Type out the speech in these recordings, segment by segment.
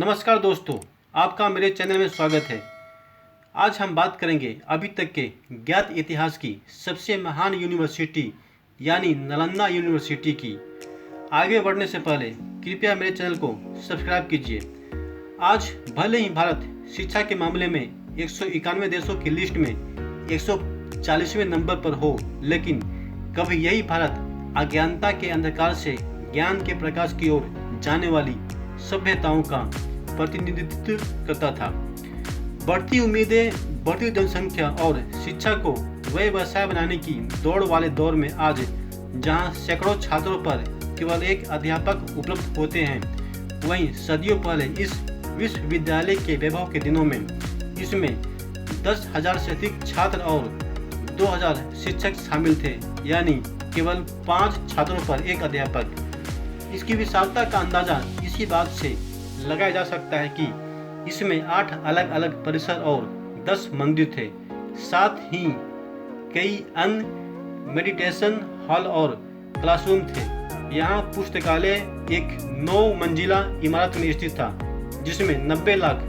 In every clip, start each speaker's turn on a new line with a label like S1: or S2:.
S1: नमस्कार दोस्तों, आपका मेरे चैनल में स्वागत है। आज हम बात करेंगे अभी तक के ज्ञात इतिहास की सबसे महान यूनिवर्सिटी यानी नालंदा यूनिवर्सिटी की। आगे बढ़ने से पहले कृपया मेरे चैनल को सब्सक्राइब कीजिए। आज भले ही भारत शिक्षा के मामले में 191 देशों की लिस्ट में 140वें नंबर पर हो, लेकिन कभी यही भारत अज्ञानता के अंधकार से ज्ञान के प्रकाश की ओर जाने वाली सभ्यताओं का प्रतिनिधित्व करता था। बढ़ती उम्मीदें, बढ़ती जनसंख्या और शिक्षा को व्यवसाय बनाने की दौड़ वाले दौर में आज जहां सैकड़ों छात्रों पर केवल एक अध्यापक उपलब्ध होते हैं, वहीं सदियों पहले इस विश्वविद्यालय के वैभव के दिनों में इसमें 10,000 से अधिक छात्र और 2,000 शिक्षक शामिल थे, यानी केवल 5 छात्रों पर एक अध्यापक। इसकी विशालता का अंदाजा इसी बात से लगाया जा सकता है कि इसमें 8 अलग अलग परिसर और 10 मंदिर थे। साथ ही कई अन्य मेडिटेशन हॉल और क्लासरूम थे। यहाँ पुस्तकालय एक 9 मंजिला इमारत में स्थित था, जिसमें 90 लाख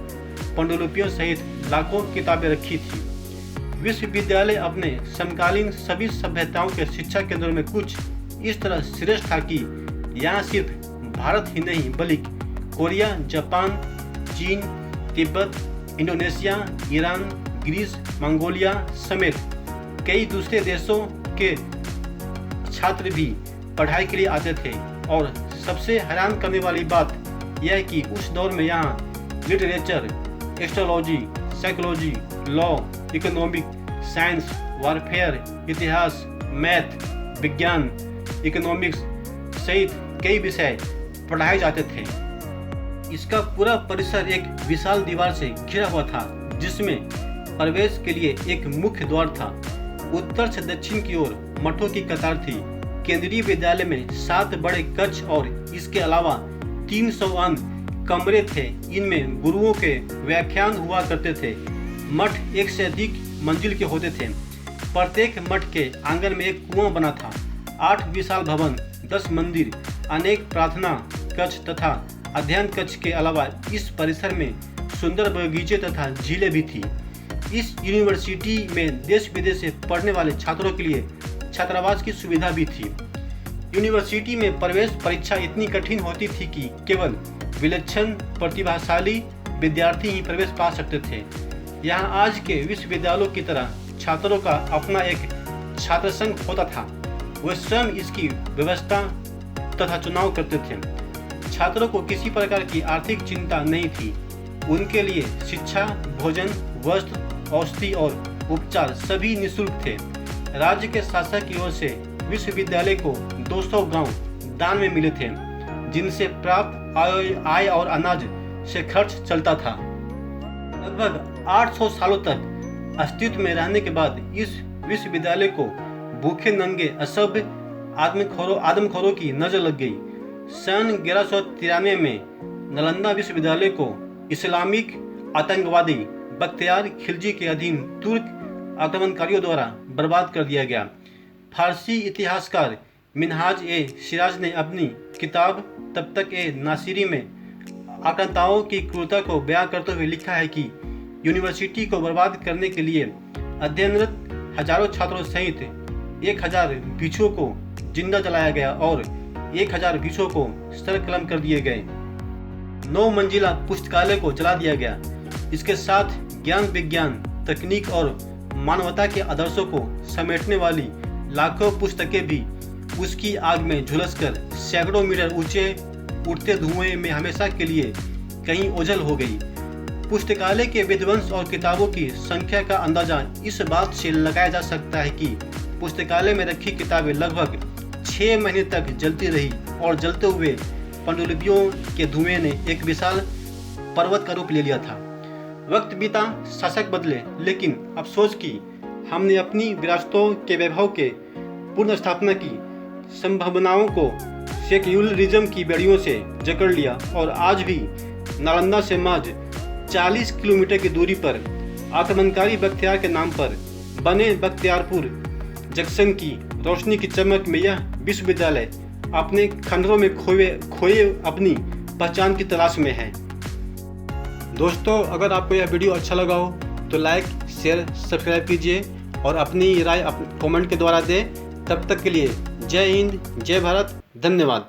S1: पांडुलिपियों सहित लाखों किताबें रखी थी। विश्वविद्यालय अपने समकालीन सभी सभ्यताओं के शिक्षा केंद्रों में कुछ इस तरह श्रेष्ठ था कि यहाँ सिर्फ भारत ही नहीं बल्कि कोरिया, जापान, चीन, Tibet, Indonesia, Iran, Greece, Mongolia समेत कई दूसरे देशों के छात्र भी पढ़ाई के लिए आते थे। और सबसे हैरान करने वाली बात यह है कि उस दौर में यहाँ literature, astrology, psychology, law, economic, science, warfare, इतिहास, मैथ, विज्ञान, इकोनॉमिक्स सहित कई विषय पढ़ाए जाते थे। इसका पूरा परिसर एक विशाल दीवार से घिरा हुआ था, जिसमें प्रवेश के लिए एक मुख्य द्वार था। उत्तर से दक्षिण की ओर मठों की कतार थी। केंद्रीय विद्यालय में 7 बड़े कक्ष और इसके अलावा 300 अन्य कमरे थे। इनमें गुरुओं के व्याख्यान हुआ करते थे। मठ एक से अधिक मंजिल के होते थे। प्रत्येक मठ के आंगन में एक कुआं बना था। 8 विशाल भवन, 10 मंदिर, अनेक प्रार्थना कक्ष तथा अध्ययन कक्ष के अलावा इस परिसर में सुंदर बगीचे तथा झीलें भी थी। इस यूनिवर्सिटी में देश विदेश से पढ़ने वाले छात्रों के लिए छात्रावास की सुविधा भी थी। यूनिवर्सिटी में प्रवेश परीक्षा इतनी कठिन होती थी कि केवल विलक्षण प्रतिभाशाली विद्यार्थी ही प्रवेश पा सकते थे। यहाँ आज के विश्वविद्यालयों की तरह छात्रों का अपना एक छात्र संघ होता था। वे स्वयं इसकी व्यवस्था तथा चुनाव करते थे। छात्रों को किसी प्रकार की आर्थिक चिंता नहीं थी। उनके लिए शिक्षा, भोजन, वस्त्र, औषधि और उपचार सभी निःशुल्क थे। राज्य के शासक की ओर से विश्वविद्यालय को 200 गांव दान में मिले थे, जिनसे प्राप्त आय और अनाज से खर्च चलता था। लगभग 800 सालों तक अस्तित्व में रहने के बाद इस विश्वविद्यालय को भूखे नंगे असभ्य आदमखोरों की नजर लग गई। सन 1193 में नालंदा विश्वविद्यालय को इस्लामिक आतंकवादी बख्तियार खिलजी के अधीन तुर्क आक्रमणकारियों द्वारा बर्बाद कर दिया गया। फारसी इतिहासकार मिनहाज ए सिराज ने अपनी किताब तब तक ए नासिरी में आक्रांताओं की क्रूरता को बयां करते हुए लिखा है कि यूनिवर्सिटी को बर्बाद करने के लिए अध्ययनरत हजारों छात्रों सहित 1000 भिक्षुओं को जिंदा जलाया गया और 1000 भिक्षुओं को सरकलम कर दिए गए। 9 मंजिला पुस्तकालय को जला दिया गया। इसके साथ ज्ञान, विज्ञान, तकनीक और मानवता के आदर्शों को समेटने वाली लाखों पुस्तकें भी उसकी आग में झुलसकर सैकड़ों मीटर ऊंचे उठते धुएं में हमेशा के लिए कहीं ओझल हो गई। पुस्तकालय के विध्वंस और किताबों की संख्या का अंदाजा इस बात से लगाया जा सकता है कि पुस्तकालय में रखी किताबें लगभग 6 महीने तक जलती रही और जलते हुए पांडुलिपियों के धुएं ने एक विशाल पर्वत का रूप ले लिया था। वक्त बीता, शासक बदले, लेकिन अफसोस कि हमने अपनी विरासतों के वैभव के पुनर्स्थापना की संभावनाओं को सेक्युलरिज्म की बेड़ियों से जकड़ लिया और आज भी नालंदा से महज 40 किलोमीटर की दूरी पर आक्रमणकारी बख्तियार के नाम पर बने बख्तियारपुर जंक्शन की रोशनी की चमक में यह विश्वविद्यालय अपने खंडरों में खोए अपनी पहचान की तलाश में है। दोस्तों, अगर आपको यह वीडियो अच्छा लगा हो तो लाइक, शेयर, सब्सक्राइब कीजिए और अपनी राय कमेंट के द्वारा दें। तब तक के लिए जय हिंद, जय भारत, धन्यवाद।